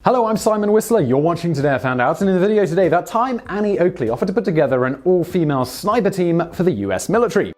Hello, I'm Simon Whistler, you're watching Today I Found Out, and in the video today, that time Annie Oakley offered to put together an all-female sniper team for the US military.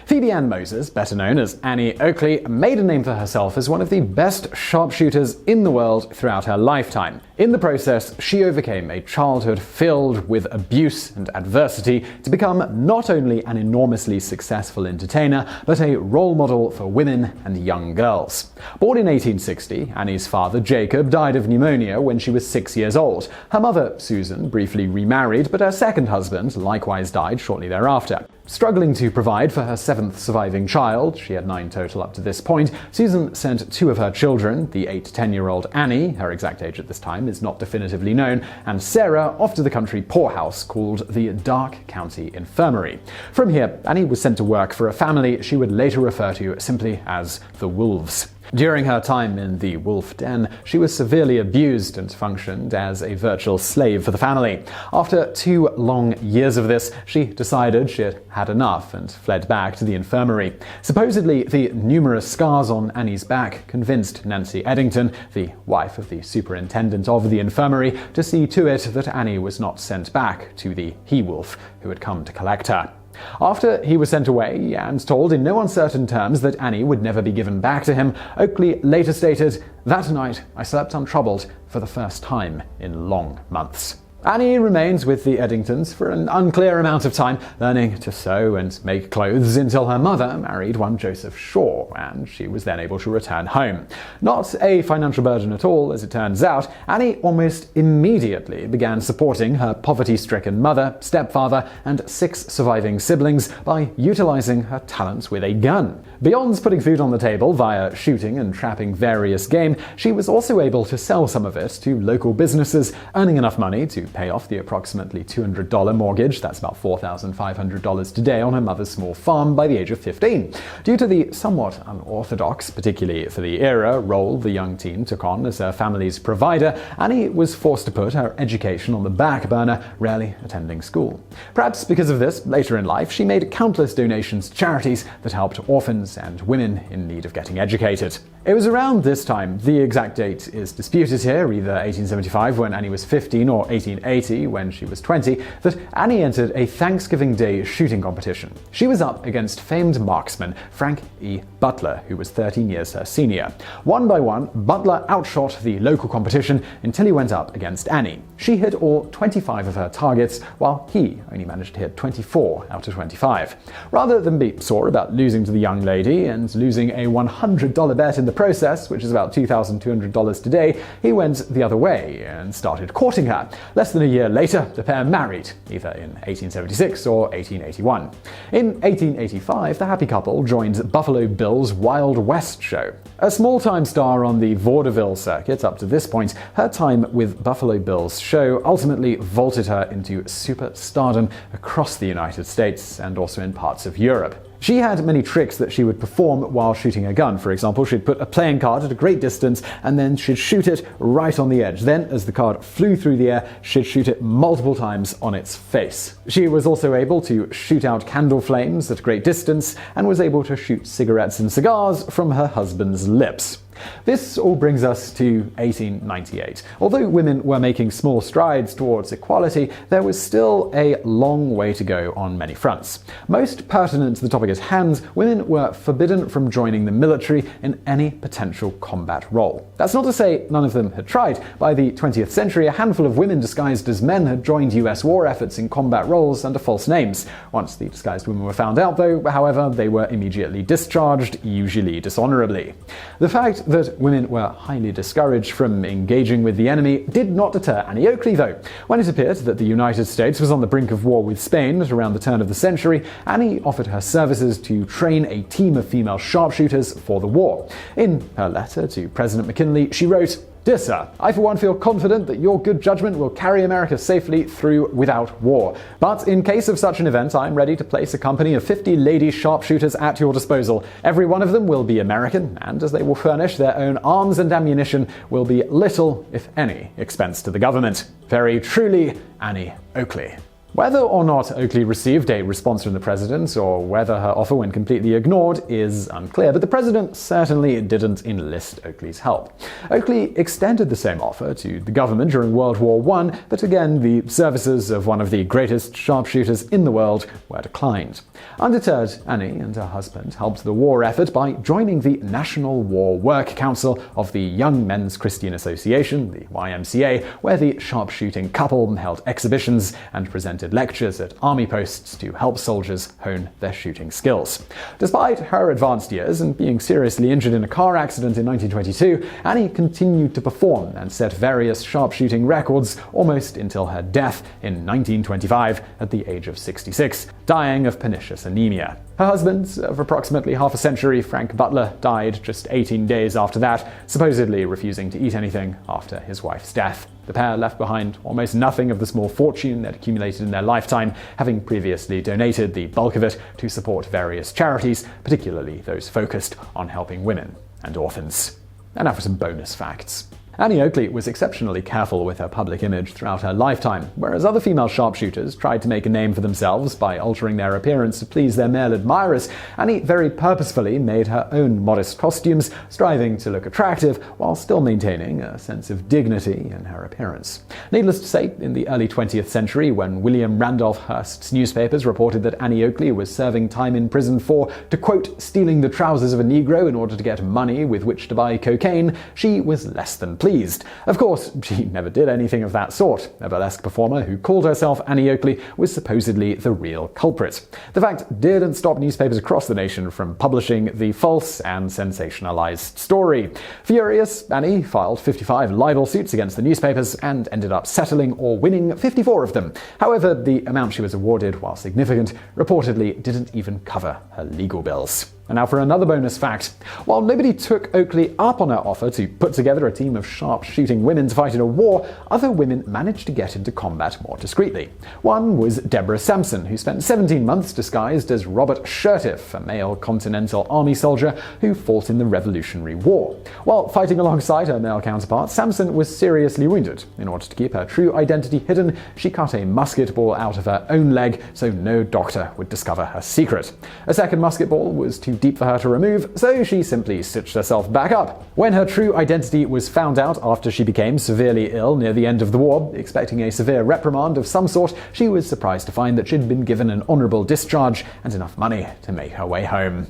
Phoebe Ann Moses, better known as Annie Oakley, made a name for herself as one of the best sharpshooters in the world throughout her lifetime. In the process, she overcame a childhood filled with abuse and adversity to become not only an enormously successful entertainer, but a role model for women and young girls. Born in 1860, Annie's father, Jacob, died of pneumonia when she was 6 years old. Her mother, Susan, briefly remarried, but her second husband likewise died shortly thereafter. Struggling to provide for her seventh surviving child, she had 9 total up to this point, Susan sent 2 of her children, the 8 to 10-year-old Annie, her exact age at this time is not definitively known, and Sarah, off to the country poorhouse called the Dark County Infirmary. From here, Annie was sent to work for a family she would later refer to simply as the Wolves. During her time in the wolf den, she was severely abused and functioned as a virtual slave for the family. After 2 long years of this, she decided she had had enough and fled back to the infirmary. Supposedly, the numerous scars on Annie's back convinced Nancy Eddington, the wife of the superintendent of the infirmary, to see to it that Annie was not sent back to the he-wolf who had come to collect her. After he was sent away and told in no uncertain terms that Annie would never be given back to him, Oakley later stated, "That night I slept untroubled for the first time in long months." Annie remained with the Eddingtons for an unclear amount of time, learning to sew and make clothes until her mother married one Joseph Shaw, and she was then able to return home. Not a financial burden at all, as it turns out, Annie almost immediately began supporting her poverty-stricken mother, stepfather, and 6 surviving siblings by utilizing her talents with a gun. Beyond putting food on the table via shooting and trapping various game, she was also able to sell some of it to local businesses, earning enough money to pay off the approximately $200 mortgage, that's about $4,500 today, on her mother's small farm by the age of 15. Due to the somewhat unorthodox, particularly for the era, role the young teen took on as her family's provider, Annie was forced to put her education on the back burner, rarely attending school. Perhaps because of this, later in life, she made countless donations to charities that helped orphans and women in need of getting educated. It was around this time, the exact date is disputed here, either 1875 when Annie was 15 or 1880 when she was 20, that Annie entered a Thanksgiving Day shooting competition. She was up against famed marksman Frank E. Butler, who was 13 years her senior. One by one, Butler outshot the local competition until he went up against Annie. She hit all 25 of her targets, while he only managed to hit 24 out of 25. Rather than be sore about losing to the young lady and losing a $100 bet in the process, which is about $2,200 today, he went the other way and started courting her. Less than a year later, the pair married, either in 1876 or 1881. In 1885, the happy couple joined Buffalo Bill's Wild West show. A small-time star on the vaudeville circuit up to this point, her time with Buffalo Bill's show ultimately vaulted her into superstardom across the United States and also in parts of Europe. She had many tricks that she would perform while shooting a gun. For example, she'd put a playing card at a great distance and then she'd shoot it right on the edge. Then, as the card flew through the air, she'd shoot it multiple times on its face. She was also able to shoot out candle flames at a great distance and was able to shoot cigarettes and cigars from her husband's lips. This all brings us to 1898. Although women were making small strides towards equality, there was still a long way to go on many fronts. Most pertinent to the topic at hand, women were forbidden from joining the military in any potential combat role. That's not to say none of them had tried. By the 20th century, a handful of women disguised as men had joined US war efforts in combat roles under false names. Once the disguised women were found out, though, however, they were immediately discharged, usually dishonorably. The fact that women were highly discouraged from engaging with the enemy did not deter Annie Oakley, though. When it appeared that the United States was on the brink of war with Spain at around the turn of the century, Annie offered her services to train a team of female sharpshooters for the war. In her letter to President McKinley, she wrote, "Dear Sir, I for one feel confident that your good judgment will carry America safely through without war. But in case of such an event, I am ready to place a company of 50 lady sharpshooters at your disposal. Every one of them will be American, and as they will furnish their own arms and ammunition, will be little, if any, expense to the government. Very truly, Annie Oakley." Whether or not Oakley received a response from the president, or whether her offer went completely ignored, is unclear, but the president certainly didn't enlist Oakley's help. Oakley extended the same offer to the government during World War I, but again, the services of one of the greatest sharpshooters in the world were declined. Undeterred, Annie and her husband helped the war effort by joining the National War Work Council of the Young Men's Christian Association, the YMCA, where the sharpshooting couple held exhibitions and presented lectures at army posts to help soldiers hone their shooting skills. Despite her advanced years and being seriously injured in a car accident in 1922, Annie continued to perform and set various sharpshooting records almost until her death in 1925 at the age of 66, dying of pernicious anemia. Her husband, of approximately half a century, Frank Butler, died just 18 days after that, supposedly refusing to eat anything after his wife's death. The pair left behind almost nothing of the small fortune they'd accumulated in their lifetime, having previously donated the bulk of it to support various charities, particularly those focused on helping women and orphans. And now for some bonus facts. Annie Oakley was exceptionally careful with her public image throughout her lifetime. Whereas other female sharpshooters tried to make a name for themselves by altering their appearance to please their male admirers, Annie very purposefully made her own modest costumes, striving to look attractive while still maintaining a sense of dignity in her appearance. Needless to say, in the early 20th century, when William Randolph Hearst's newspapers reported that Annie Oakley was serving time in prison for, to quote, stealing the trousers of a Negro in order to get money with which to buy cocaine, she was less than pleased. Of course, she never did anything of that sort. A burlesque performer who called herself Annie Oakley was supposedly the real culprit. The fact didn't stop newspapers across the nation from publishing the false and sensationalized story. Furious, Annie filed 55 libel suits against the newspapers and ended up settling or winning 54 of them. However, the amount she was awarded, while significant, reportedly didn't even cover her legal bills. And now for another bonus fact. While nobody took Oakley up on her offer to put together a team of sharp-shooting women to fight in a war, other women managed to get into combat more discreetly. One was Deborah Sampson, who spent 17 months disguised as Robert Shurtiff, a male Continental Army soldier who fought in the Revolutionary War. While fighting alongside her male counterpart, Sampson was seriously wounded. In order to keep her true identity hidden, she cut a musket ball out of her own leg so no doctor would discover her secret. A second musket ball was too deep for her to remove, so she simply stitched herself back up. When her true identity was found out after she became severely ill near the end of the war, expecting a severe reprimand of some sort, she was surprised to find that she'd been given an honorable discharge and enough money to make her way home.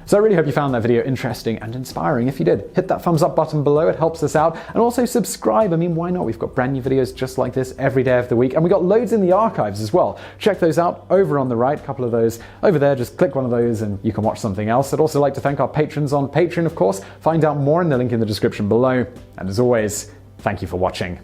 So I really hope you found that video interesting and inspiring. If you did, hit that thumbs up button below, it helps us out. And also subscribe, I mean, why not? We've got brand new videos just like this every day of the week. And we've got loads in the archives as well. Check those out over on the right, a couple of those over there. Just click one of those and you can watch something else. I'd also like to thank our patrons on Patreon, of course. Find out more in the link in the description below. And as always, thank you for watching.